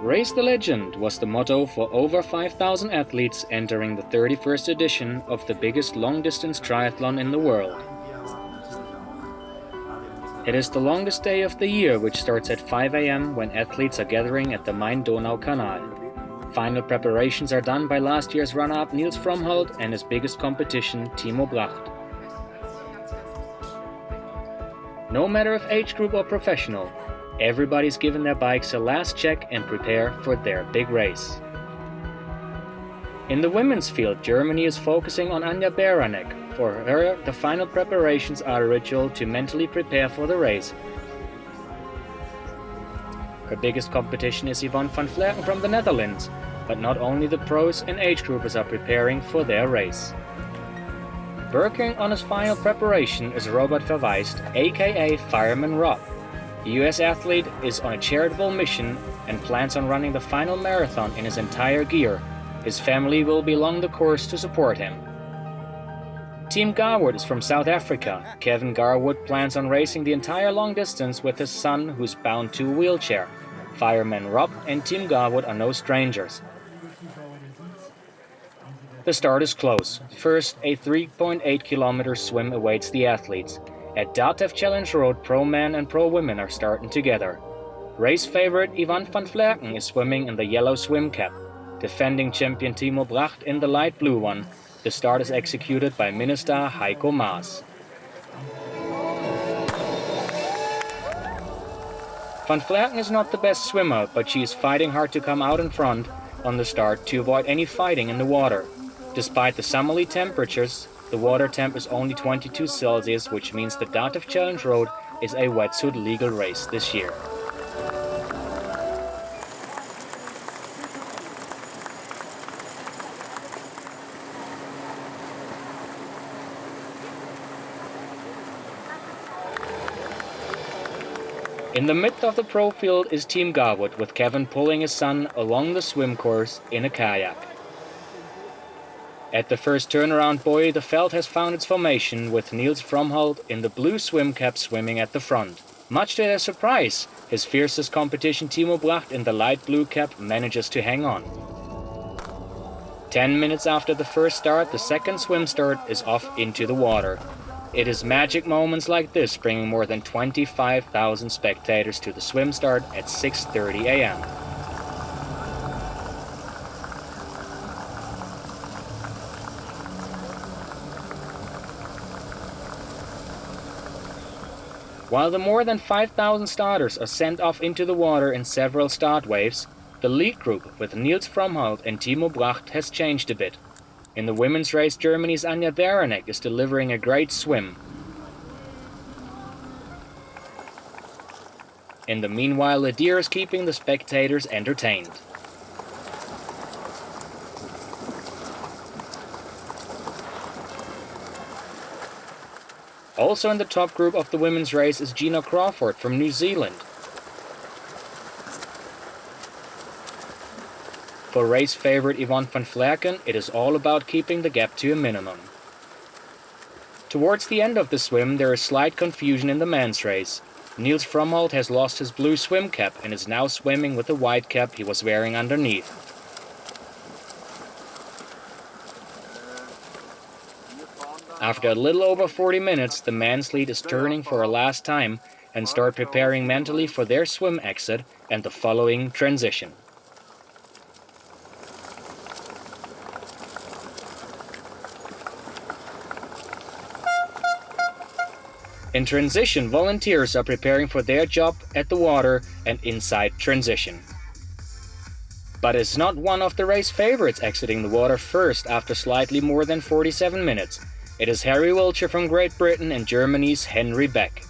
Race the Legend was the motto for over 5,000 athletes entering the 31st edition of the biggest long-distance triathlon in the world. It is the longest day of the year, which starts at 5 a.m. when athletes are gathering at the Main-Donau-Kanal. Final preparations are done by last year's runner-up Nils Frommholt and his biggest competition, Timo Bracht. No matter if age group or professional, everybody's given their bikes a last check and prepare for their big race. In the women's field, Germany is focusing on Anja Beranek. For her, the final preparations are a ritual to mentally prepare for the race. Her biggest competition is Yvonne van Vleuten from the Netherlands, but not only the pros and age groupers are preparing for their race. Working on his final preparation is Robert Verwijst, aka Fireman Roth. The US athlete is on a charitable mission and plans on running the final marathon in his entire gear. His family will be along the course to support him. Team Garwood is from South Africa. Kevin Garwood plans on racing the entire long distance with his son, who's bound to a wheelchair. Fireman Rob and Team Garwood are no strangers. The start is close. First, a 3.8 kilometer swim awaits the athletes. At DATEV Challenge Road, pro men and pro women are starting together. Race favorite Yvonne van Vleuten is swimming in the yellow swim cap. Defending champion Timo Bracht in the light blue one. The start is executed by Minister Heiko Maas. Van Vleuten is not the best swimmer, but she is fighting hard to come out in front on the start to avoid any fighting in the water. Despite the summerly temperatures, the water temp is only 22 Celsius, which means the DATEV Challenge Road is a wetsuit legal race this year. In the midst of the pro field is Team Garwood, with Kevin pulling his son along the swim course in a kayak. At the first turnaround buoy, the felt has found its formation, with Nils Frommholt in the blue swim cap swimming at the front. Much to their surprise, his fiercest competition Timo Bracht in the light blue cap manages to hang on. 10 minutes after the first start, the second swim start is off into the water. It is magic moments like this bringing more than 25,000 spectators to the swim start at 6:30 a.m. While the more than 5,000 starters are sent off into the water in several start waves, the lead group with Nils Frommholt and Timo Bracht has changed a bit. In the women's race, Germany's Anja Beranek is delivering a great swim. In the meanwhile, the deer is keeping the spectators entertained. Also in the top group of the women's race is Gina Crawford from New Zealand. For race favorite Yvonne van Vleuten, it is all about keeping the gap to a minimum. Towards the end of the swim, there is slight confusion in the men's race. Nils Frommholt has lost his blue swim cap and is now swimming with the white cap he was wearing underneath. After a little over 40 minutes, the men's lead is turning for a last time and start preparing mentally for their swim exit and the following transition. In transition, volunteers are preparing for their job at the water and inside transition. But it's not one of the race favorites exiting the water first after slightly more than 47 minutes. It is Harry Wiltshire from Great Britain and Germany's Henry Beck.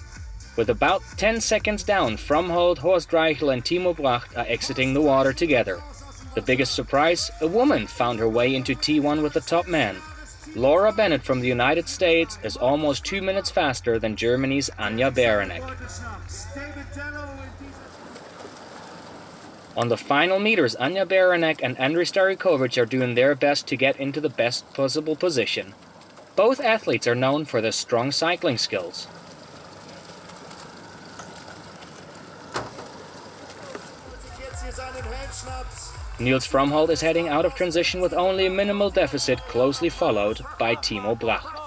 With about 10 seconds down, Frommholt, Horst Reichel and Timo Bracht are exiting the water together. The biggest surprise, a woman found her way into T1 with the top man. Laura Bennett from the United States is almost 2 minutes faster than Germany's Anja Beranek. On the final meters, Anja Beranek and Andrej Starikovic are doing their best to get into the best possible position. Both athletes are known for their strong cycling skills. Niels Frommholt is heading out of transition with only a minimal deficit, closely followed by Timo Bracht.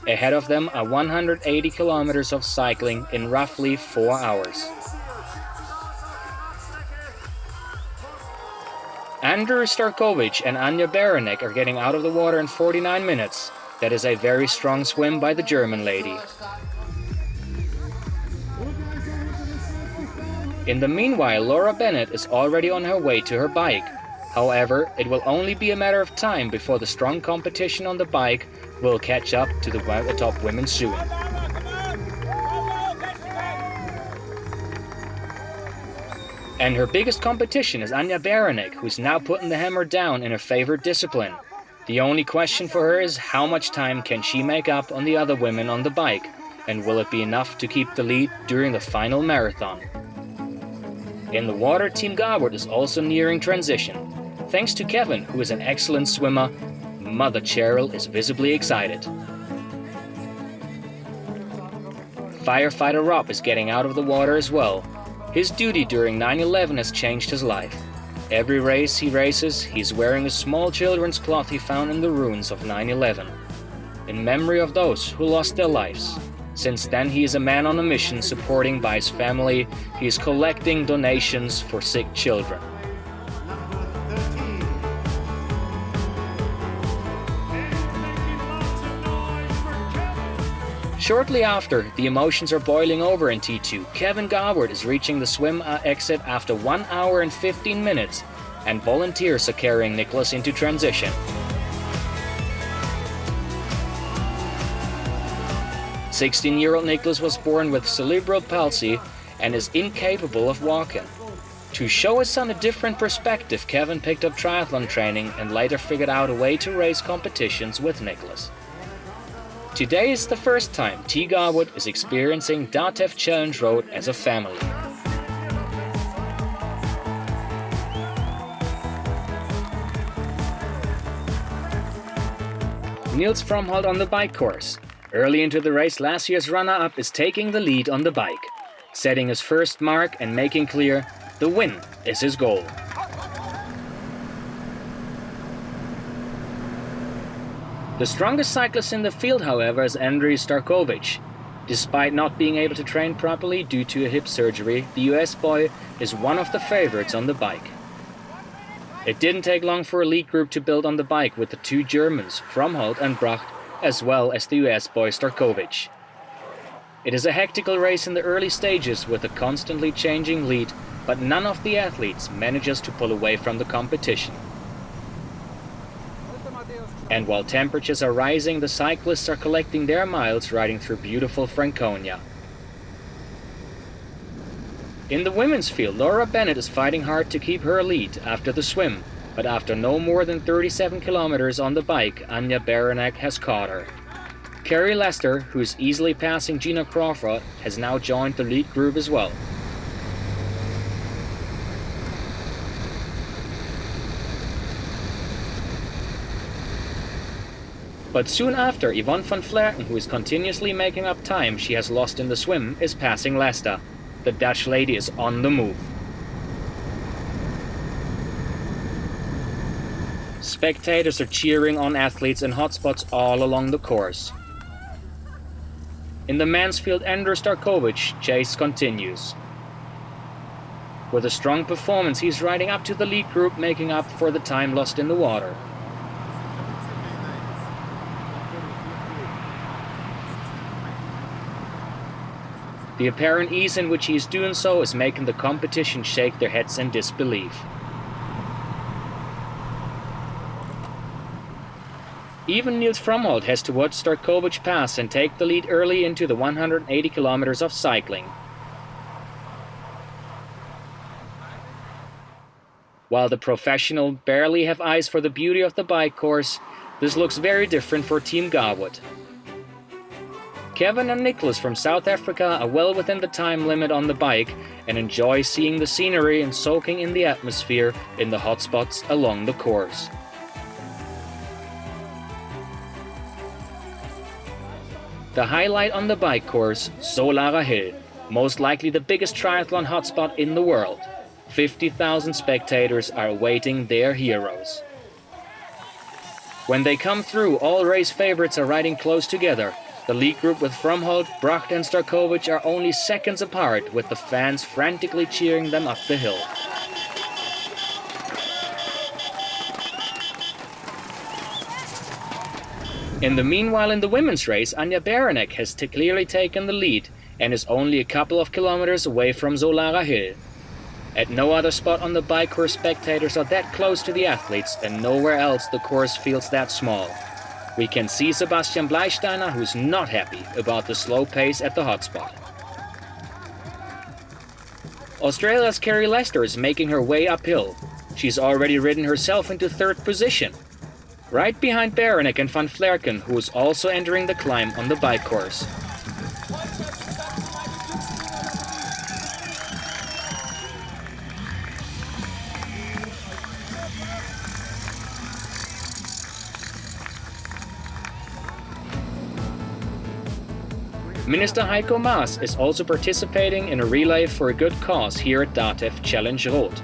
Ahead of them are 180 kilometers of cycling in roughly 4 hours. Andrew Starkovic and Anja Baranek are getting out of the water in 49 minutes. That is a very strong swim by the German lady. In the meanwhile, Laura Bennett is already on her way to her bike. However, it will only be a matter of time before the strong competition on the bike will catch up to the top women soon. And her biggest competition is Anja Baranek, who's now putting the hammer down in her favorite discipline. The only question for her is how much time can she make up on the other women on the bike, and will it be enough to keep the lead during the final marathon? In the water, Team Garwood is also nearing transition. Thanks to Kevin, who is an excellent swimmer, Mother Cheryl is visibly excited. Firefighter Rob is getting out of the water as well. His duty during 9/11 has changed his life. Every race he races, he's wearing a small children's cloth he found in the ruins of 9/11, in memory of those who lost their lives. Since then, he is a man on a mission, supporting by his family. He is collecting donations for sick children. Shortly after, the emotions are boiling over in T2. Kevin Garwood is reaching the swim exit after 1 hour and 15 minutes, and volunteers are carrying Nicholas into transition. 16-year-old Nicholas was born with cerebral palsy and is incapable of walking. To show his son a different perspective, Kevin picked up triathlon training and later figured out a way to race competitions with Nicholas. Today is the first time T Garwood is experiencing DATEV Challenge Road as a family. Niels Frommholt on the bike course. Early into the race, last year's runner-up is taking the lead on the bike, setting his first mark and making clear the win is his goal. The strongest cyclist in the field, however, is Andrei Starkovic. Despite not being able to train properly due to a hip surgery, the US boy is one of the favorites on the bike. It didn't take long for a lead group to build on the bike with the two Germans, Frommholt and Bracht, as well as the US boy Starkovic. It is a hectical race in the early stages with a constantly changing lead, but none of the athletes manages to pull away from the competition. And while temperatures are rising, the cyclists are collecting their miles riding through beautiful Franconia. In the women's field, Laura Bennett is fighting hard to keep her lead after the swim, but after no more than 37 kilometers on the bike, Anja Baranek has caught her. Carrie Lester, who is easily passing Gina Crawford, has now joined the lead group as well. But soon after, Yvonne van Vleuten, who is continuously making up time she has lost in the swim, is passing Lester. The Dutch lady is on the move. Spectators are cheering on athletes in hotspots all along the course. In the men's field, Andrew Starkovic chase continues. With a strong performance, he's riding up to the lead group, making up for the time lost in the water. The apparent ease in which he is doing so is making the competition shake their heads in disbelief. Even Niels Frommholt has to watch Starkovic pass and take the lead early into the 180 kilometers of cycling. While the professional barely have eyes for the beauty of the bike course, this looks very different for Team Garwood. Kevin and Nicholas from South Africa are well within the time limit on the bike and enjoy seeing the scenery and soaking in the atmosphere in the hotspots along the course. The highlight on the bike course, Solara Hill, most likely the biggest triathlon hotspot in the world. 50,000 spectators are awaiting their heroes. When they come through, all race favorites are riding close together. The lead group with Fromhold, Bracht and Starkovic are only seconds apart, with the fans frantically cheering them up the hill. In the meanwhile, in the women's race, Anja Beranek has clearly taken the lead and is only a couple of kilometers away from Solara Hill. At no other spot on the bike course spectators are that close to the athletes, and nowhere else the course feels that small. We can see Sebastian Bleisteiner, who's not happy about the slow pace at the hotspot. Australia's Kerry Lester is making her way uphill. She's already ridden herself into third position, right behind Beranek and Van Vlerken, who is also entering the climb on the bike course. Minister Heiko Maas is also participating in a relay for a good cause here at DATEV Challenge Roth.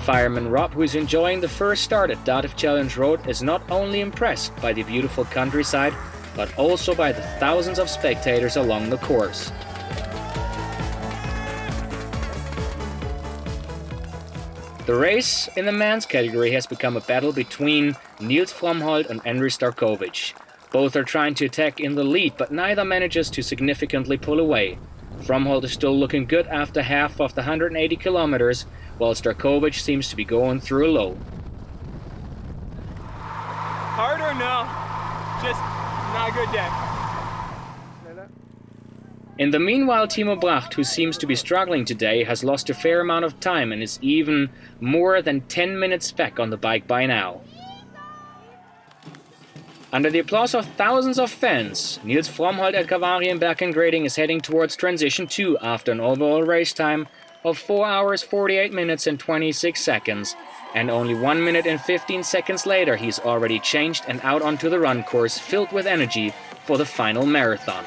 Fireman Rob, who is enjoying the first start at DATEV Challenge Roth, is not only impressed by the beautiful countryside, but also by the thousands of spectators along the course. The race in the men's category has become a battle between Niels Fromhold and Andrij Starkovic. Both are trying to attack in the lead, but neither manages to significantly pull away. Fromhold is still looking good after half of the 180 kilometers, while Starkovic seems to be going through a low. Hard or no? Just not a good day. In the meanwhile, Timo Bracht, who seems to be struggling today, has lost a fair amount of time and is even more than 10 minutes back on the bike by now. Under the applause of thousands of fans, Niels Fromhold at Kalvarien Bergengrading is heading towards Transition 2 after an overall race time of 4 hours 48 minutes and 26 seconds, and only 1 minute and 15 seconds later he's already changed and out onto the run course filled with energy for the final marathon.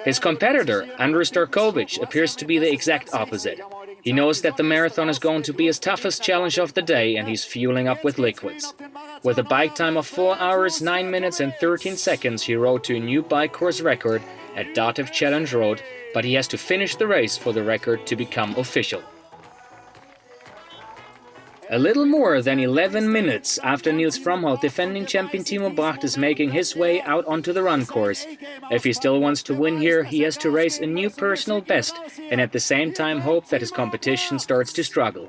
His competitor, Andrij Starkovic, appears to be the exact opposite. He knows that the marathon is going to be his toughest challenge of the day, and he's fueling up with liquids. With a bike time of 4 hours 9 minutes and 13 seconds, he rode to a new bike course record at DATEV Challenge Roth, but he has to finish the race for the record to become official. A little more than 11 minutes after Niels Fromhold, defending champion Timo Bracht is making his way out onto the run course. If he still wants to win here, he has to race a new personal best and at the same time hope that his competition starts to struggle.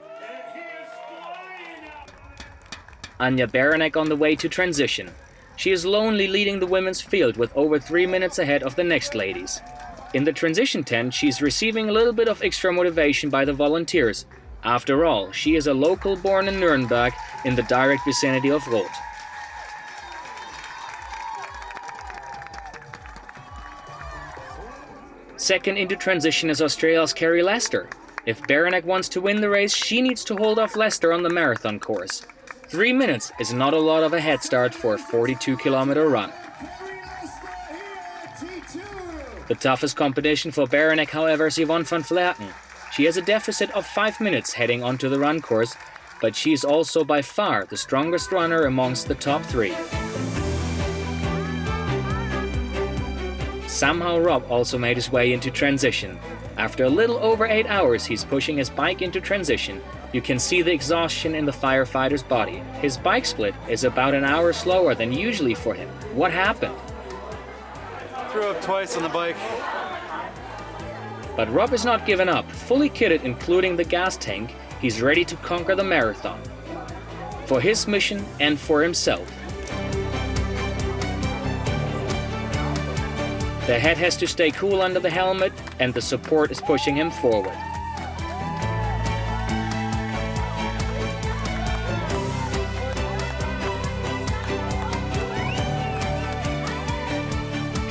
Anja Beranek on the way to transition. She is lonely leading the women's field with over 3 minutes ahead of the next ladies. In the transition tent, she's receiving a little bit of extra motivation by the volunteers. After all, she is a local born in Nuremberg in the direct vicinity of Roth. Second into transition is Australia's Kerry Lester. If Beranek wants to win the race, she needs to hold off Lester on the marathon course. 3 minutes is not a lot of a head start for a 42-kilometer run. The toughest competition for Beranek, however, is Yvonne van Vlerken. She has a deficit of 5 minutes heading onto the run course, but she is also by far the strongest runner amongst the top 3. Somehow Rob also made his way into transition. After a little over 8 hours, he's pushing his bike into transition. You can see the exhaustion in the firefighter's body. His bike split is about an hour slower than usually for him. What happened? Threw up twice on the bike. But Rob is not giving up. Fully kitted, including the gas tank, he's ready to conquer the marathon. For his mission and for himself. The head has to stay cool under the helmet, and the support is pushing him forward.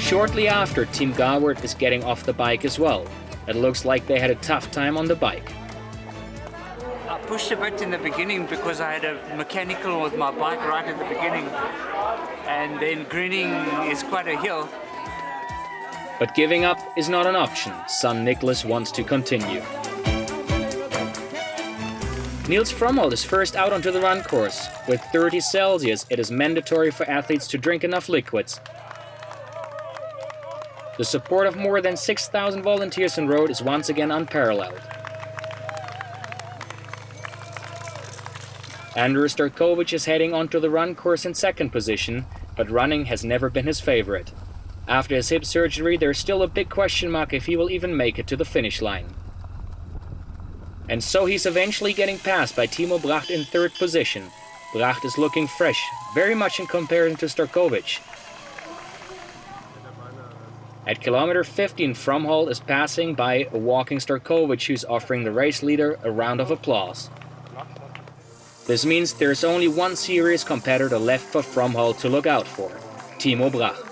Shortly after, Team Garward is getting off the bike as well. It looks like they had a tough time on the bike. pushed a bit in the beginning because I had a mechanical with my bike right at the beginning, and then greening is quite a hill. But giving up is not an option. Son Nicholas wants to continue. Niels Fromhold is first out onto the run course. With 30 Celsius, it is mandatory for athletes to drink enough liquids. The support of more than 6,000 volunteers on road is once again unparalleled. Andrew Starkovich is heading onto the run course in second position, but running has never been his favorite. After his hip surgery, there's still a big question mark if he will even make it to the finish line. And so he's eventually getting passed by Timo Bracht in third position. Bracht is looking fresh, very much in comparison to Starkovich. At kilometer 15, Fromhold is passing by a walking Starkovich who's offering the race leader a round of applause. This means there's only one serious competitor left for Fromhold to look out for, Timo Bracht.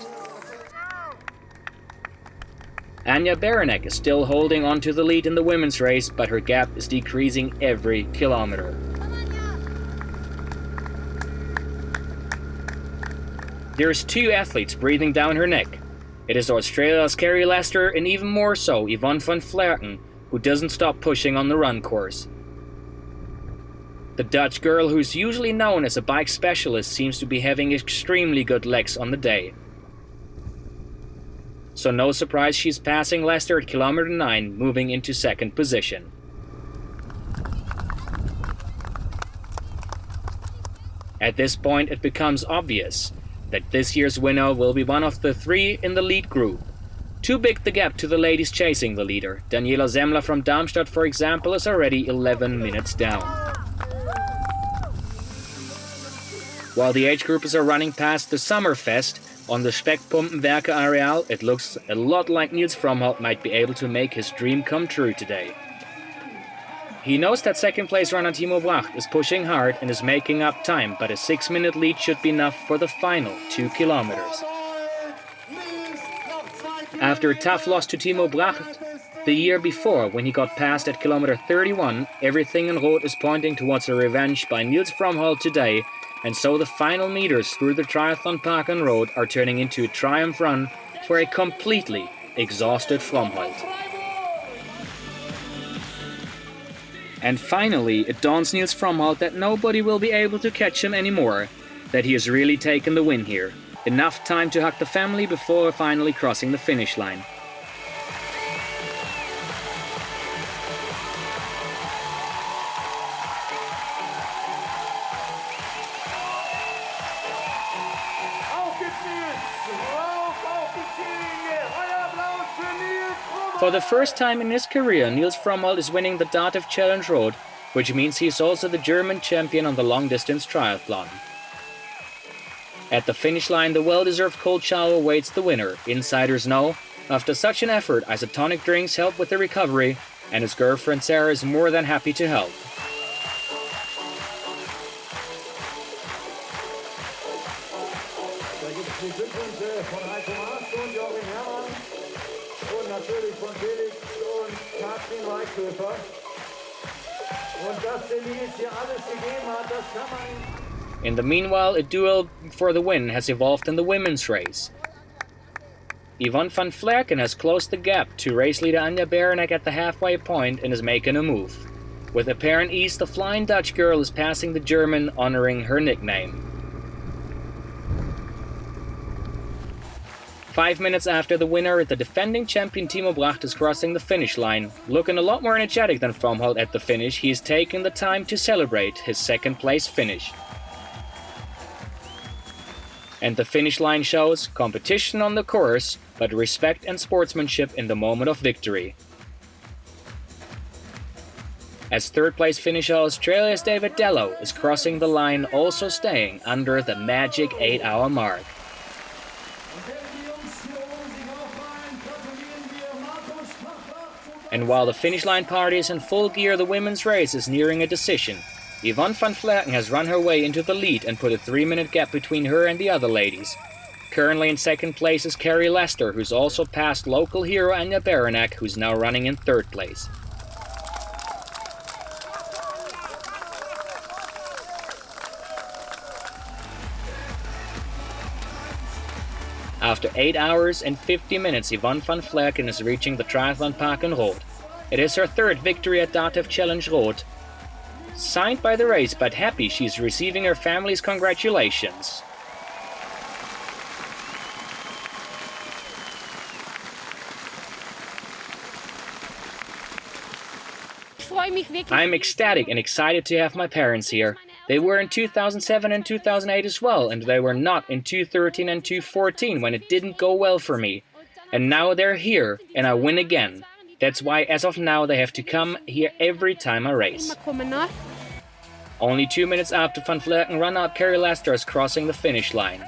Anja Baranek is still holding on to the lead in the women's race, but her gap is decreasing every kilometer. There's two athletes breathing down her neck. It is Australia's Carrie Lester and even more so Yvonne van Vleuten, who doesn't stop pushing on the run course. The Dutch girl, who's usually known as a bike specialist, seems to be having extremely good legs on the day. So no surprise she's passing Lester at kilometer 9, moving into second position. At this point it becomes obvious that this year's winner will be one of the three in the lead group. Too big the gap to the ladies chasing the leader. Daniela Zemler from Darmstadt, for example, is already 11 minutes down. While the age groupers are running past the Summerfest, on the Speckpumpenwerke Areal, it looks a lot like Niels Fromhold might be able to make his dream come true today. He knows that second place runner Timo Bracht is pushing hard and is making up time, but a 6-minute lead should be enough for the final 2 kilometers. After a tough loss to Timo Bracht the year before, when he got passed at kilometer 31, everything in Roth is pointing towards a revenge by Niels Fromhold today, and so the final meters through the Triathlon Park on Road are turning into a triumph run for a completely exhausted Fromhold. And finally, it dawns Niels Fromhold that nobody will be able to catch him anymore, that he has really taken the win here. Enough time to hug the family before finally crossing the finish line. For the first time in his career, Niels Fromhold is winning the DATEV Challenge Road, which means he is also the German champion on the long-distance triathlon. At the finish line, the well-deserved cold shower awaits the winner. Insiders know, after such an effort, isotonic drinks help with the recovery, and his girlfriend Sarah is more than happy to help. In the meanwhile, a duel for the win has evolved in the women's race. Yvonne van Vleuten has closed the gap to race leader Anja Baranek at the halfway point and is making a move. With apparent ease, the flying Dutch girl is passing the German, honoring her nickname. 5 minutes after the winner, the defending champion Timo Bracht is crossing the finish line. Looking a lot more energetic than Fromhold at the finish, he is taking the time to celebrate his second place finish. And the finish line shows competition on the course, but respect and sportsmanship in the moment of victory. As third place finisher, Australia's David Dellow is crossing the line, also staying under the magic 8-hour mark. And while the finish line party is in full gear, the women's race is nearing a decision. Yvonne van Vleuten has run her way into the lead and put a 3-minute gap between her and the other ladies. Currently in second place is Carrie Lester, who's also passed local hero Anja Baranek, who's now running in third place. After 8 hours and 50 minutes, Yvonne van Vleuten is reaching the Triathlon Park in Roth. It is her third victory at DATEV Challenge Roth. Signed by the race, but happy she's receiving her family's congratulations. I'm ecstatic and excited to have my parents here. They were in 2007 and 2008 as well, and they were not in 2013 and 2014 when it didn't go well for me. And now they're here, and I win again. That's why as of now they have to come here every time I race. Only 2 minutes after Van Vleuten run out, Carrie Lester is crossing the finish line.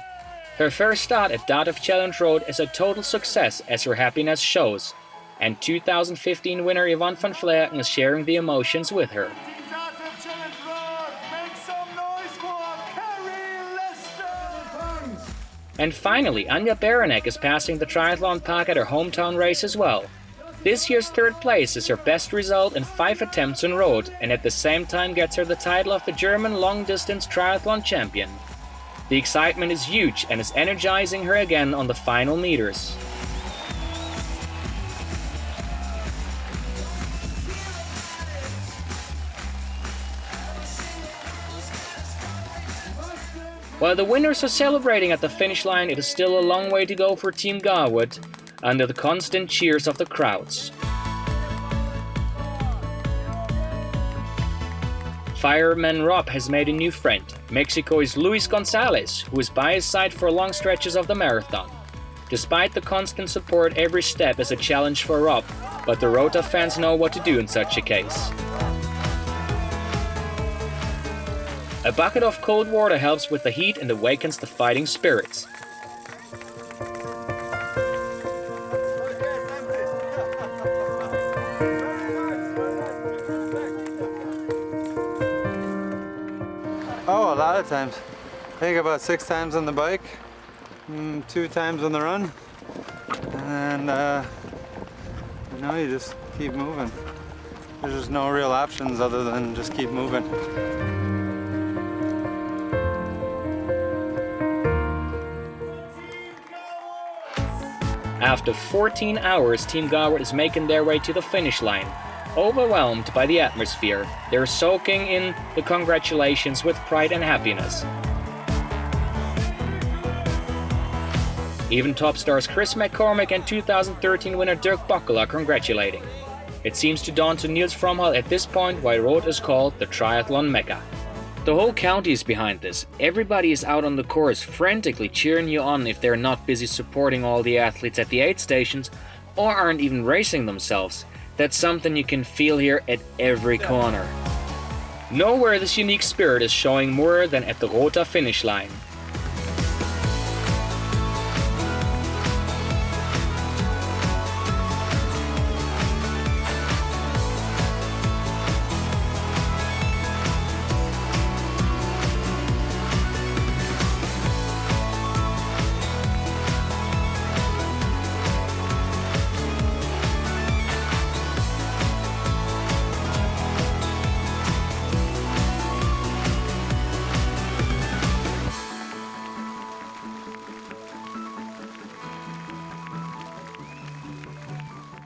Her first start at DATEV Challenge Road is a total success as her happiness shows. And 2015 winner Yvonne van Vleuten is sharing the emotions with her. And finally, Anja Baranek is passing the Triathlon Park at her hometown race as well. This year's third place is her best result in 5 attempts on road, and at the same time gets her the title of the German long-distance triathlon champion. The excitement is huge and is energizing her again on the final meters. While the winners are celebrating at the finish line, it is still a long way to go for Team Garwood, under the constant cheers of the crowds. Fireman Rob has made a new friend. Mexico's Luis Gonzalez, who is by his side for long stretches of the marathon. Despite the constant support, every step is a challenge for Rob, but the Rota fans know what to do in such a case. A bucket of cold water helps with the heat and awakens the fighting spirits. Oh, a lot of times. I think about 6 times on the bike, 2 times on the run, and you just keep moving. There's just no real options other than just keep moving. After 14 hours, Team Garwood is making their way to the finish line. Overwhelmed by the atmosphere, they're soaking in the congratulations with pride and happiness. Even top stars Chris McCormick and 2013 winner Dirk Bockel are congratulating. It seems to dawn to Niels Fromhall at this point why Roth is called the Triathlon Mecca. The whole county is behind this. Everybody is out on the course frantically cheering you on if they're not busy supporting all the athletes at the aid stations or aren't even racing themselves. That's something you can feel here at every corner. Nowhere this unique spirit is showing more than at the Rota finish line.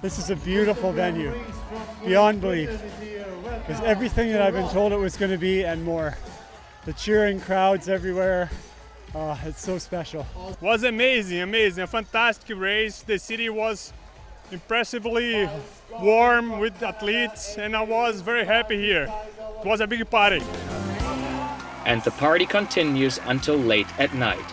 This is a beautiful venue, beyond belief. It's everything that I've been told it was going to be and more. The cheering crowds everywhere, it's so special. Was amazing, a fantastic race. The city was impressively warm with athletes and I was very happy here. It was a big party. And the party continues until late at night.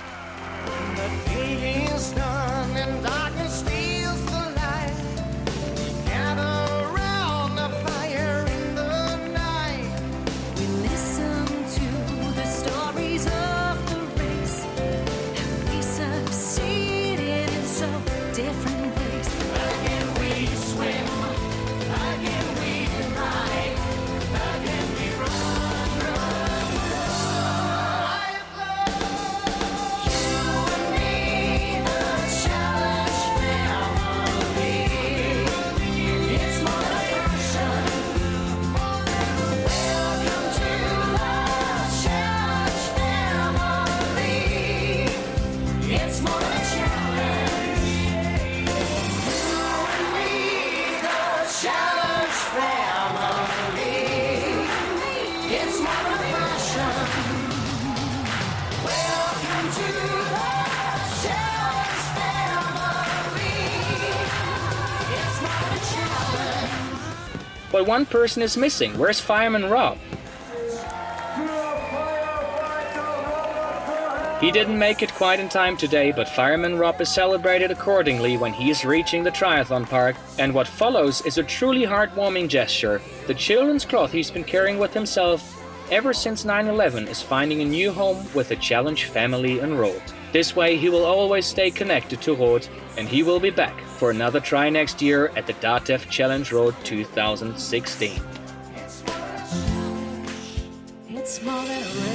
But one person is missing. Where's Fireman Roth? He didn't make it quite in time today, but Fireman Roth is celebrated accordingly when he is reaching the triathlon park, and what follows is a truly heartwarming gesture. The children's cloth he's been carrying with himself ever since 9/11 is finding a new home with the Challenge family in Roth. This way he will always stay connected to Roth, and he will be back for another try next year at the DATEV Challenge Road 2016. It's more than a